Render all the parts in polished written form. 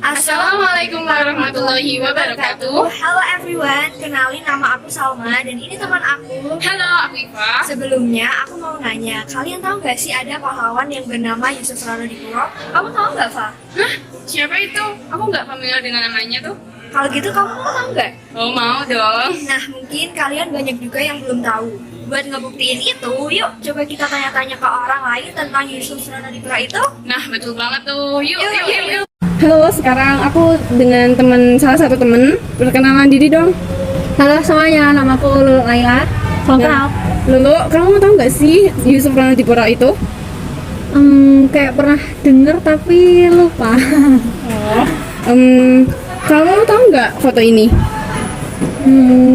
Assalamualaikum warahmatullahi wabarakatuh. Halo everyone, kenalin nama aku Salma dan ini teman aku. Halo, aku Iva. Sebelumnya aku mau nanya, kalian tahu nggak sih ada pahlawan yang bernama Yusuf Ronodipuro? Kamu tahu nggak, Fa? Hah? Siapa itu? Aku nggak familiar dengan namanya tuh. Kalau gitu kamu mau tahu nggak? Oh, mau dong. Nah, mungkin kalian banyak juga yang belum tahu. Buat ngebuktiin itu, yuk coba kita tanya-tanya ke orang lain tentang Yusuf Ronodipuro itu. Nah, betul banget tuh. Yuk. Halo, sekarang aku dengan salah satu temen. Perkenalan diri dong. Halo semuanya, namaku Lulu Laila. Salam kenal. Lulu, kamu tahu nggak sih Yusuf Ronodipuro itu? Kayak pernah denger tapi lupa. Kamu tahu nggak foto ini?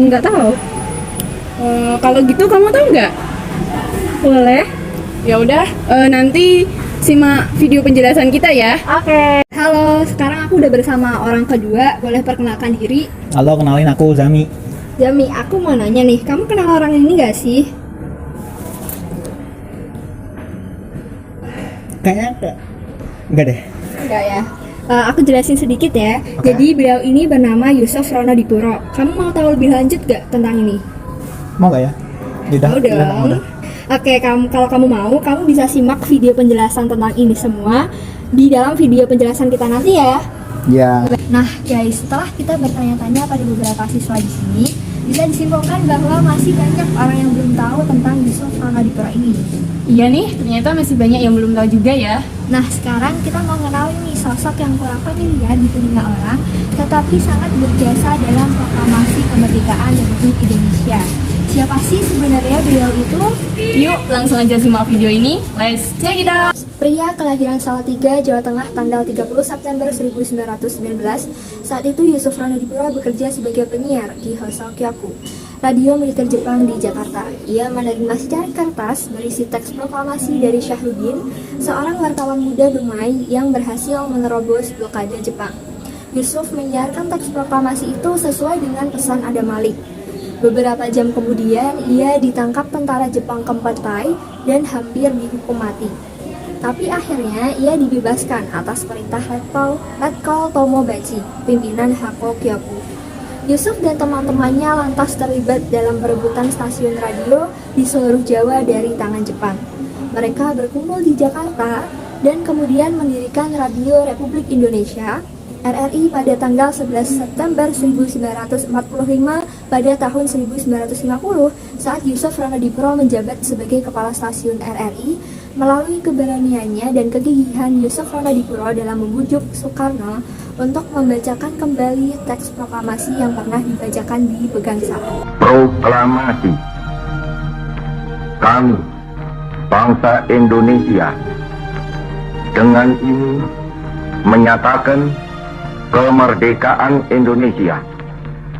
Nggak tahu. Kalau gitu kamu tahu nggak? Boleh? Ya udah, nanti simak video penjelasan kita ya. Oke. Halo, sekarang aku udah bersama orang kedua. Boleh perkenalkan diri? Halo, kenalin aku Zami. Jami, aku mau nanya nih, kamu kenal orang ini nggak sih? Kayaknya enggak deh. Enggak ya. Aku jelasin sedikit ya. Jadi beliau ini bernama Yusuf Ronodipuro. Kamu mau tahu lebih lanjut gak tentang ini? Mau gak ya? Mau dong. Oke, kalau kamu mau, kamu bisa simak video penjelasan tentang ini semua di dalam video penjelasan kita nanti ya. Ya. Nah, guys, setelah kita bertanya-tanya pada beberapa siswa di sini, bisa disimpulkan bahwa masih banyak orang yang belum tahu tentang Yusuf Ronodipuro ini. Iya nih, ternyata masih banyak yang belum tahu juga ya. Nah, sekarang kita mau kenalin nih sosok yang kurang familiar di telinga orang, tetapi sangat berjasa dalam proklamasi kemerdekaan Republik Indonesia. Siapa sih sebenarnya beliau itu? Yuk, langsung aja simak video ini. Let's check it out. Pria kelahiran Salatiga, Jawa Tengah tanggal 30 September 1919. Saat itu Yusuf Ronodipuro bekerja sebagai penyiar di Hosokyaku, radio militer Jepang di Jakarta. Ia menerima secari kertas berisi teks proklamasi dari Syahrudin, seorang wartawan muda Dumai yang berhasil menerobos blokade Jepang. Yusuf menyiarkan teks proklamasi itu sesuai dengan pesan Adam Malik. Beberapa jam kemudian, ia ditangkap tentara Jepang Kempertai dan hampir dihukum mati. Tapi akhirnya ia dibebaskan atas perintah Letkol Tomobachi, pimpinan Hakokyaku. Yusuf dan teman-temannya lantas terlibat dalam perebutan stasiun radio di seluruh Jawa dari tangan Jepang. Mereka berkumpul di Jakarta dan kemudian mendirikan Radio Republik Indonesia RRI pada tanggal 11 September 1945 pada tahun 1950 saat Yusuf Ronodipuro menjabat sebagai kepala stasiun RRI. Melalui keberaniannya dan kegigihan Yusuf Ronodipuro dalam membujuk Soekarno untuk membacakan kembali teks proklamasi yang pernah dibacakan di Pegangsaan. Proklamasi kami, bangsa Indonesia, dengan ini menyatakan kemerdekaan Indonesia.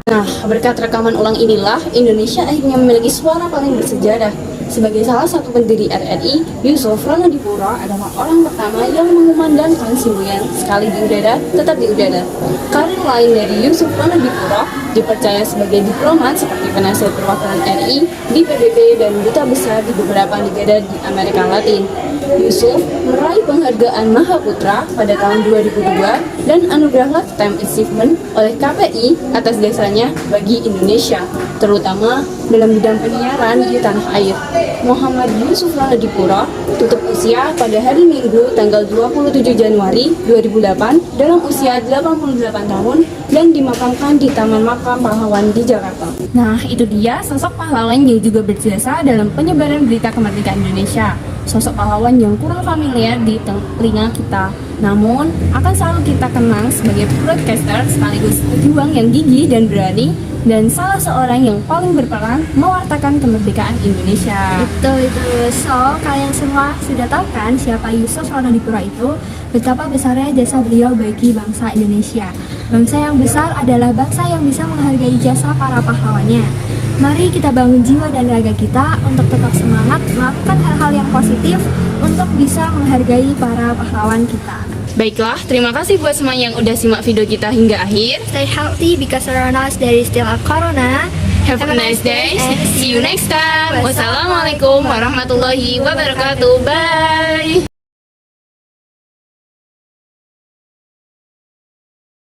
Nah, berkat rekaman ulang inilah Indonesia akhirnya memiliki suara paling bersejarah. Sebagai salah satu pendiri RRI, Yusuf Ronodipuro adalah orang pertama yang mengumandangkan semboyan sekali di udara, tetap di udara. Karir lain dari Yusuf Ronodipuro dipercaya sebagai diplomat seperti penasihat perwakilan RI di PBB dan duta besar di beberapa negara di Amerika Latin. Yusuf meraih penghargaan Mahaputra pada tahun 2002 dan anugerah Lifetime Achievement oleh KPI atas jasanya bagi Indonesia, terutama dalam bidang penyiaran di tanah air. Muhammad Yusuf Ronodipuro tutup usia pada hari Minggu tanggal 27 Januari 2008 dalam usia 88 tahun dan dimakamkan di Taman Makam Pahlawan di Jakarta. Nah, itu dia sosok pahlawan yang juga berjasa dalam penyebaran berita kemerdekaan Indonesia. Sosok pahlawan yang kurang familiar di telinga kita, namun akan selalu kita kenang sebagai broadcaster sekaligus pejuang yang gigih dan berani, dan salah seorang yang paling berperan mewartakan kemerdekaan Indonesia. Betul itu. So, kalian semua sudah tahu kan siapa Yusuf Ronodipuro itu? Betapa besarnya jasa beliau bagi bangsa Indonesia. Bangsa yang besar adalah bangsa yang bisa menghargai jasa para pahlawannya. Mari kita bangun jiwa dan raga kita untuk tetap semangat melakukan hal-hal yang positif untuk bisa menghargai para pahlawan kita. Baiklah, terima kasih buat semua yang udah simak video kita hingga akhir. Stay healthy because around us there is still a corona. Have a nice day, see you next time. Wassalamualaikum warahmatullahi wabarakatuh. Bye.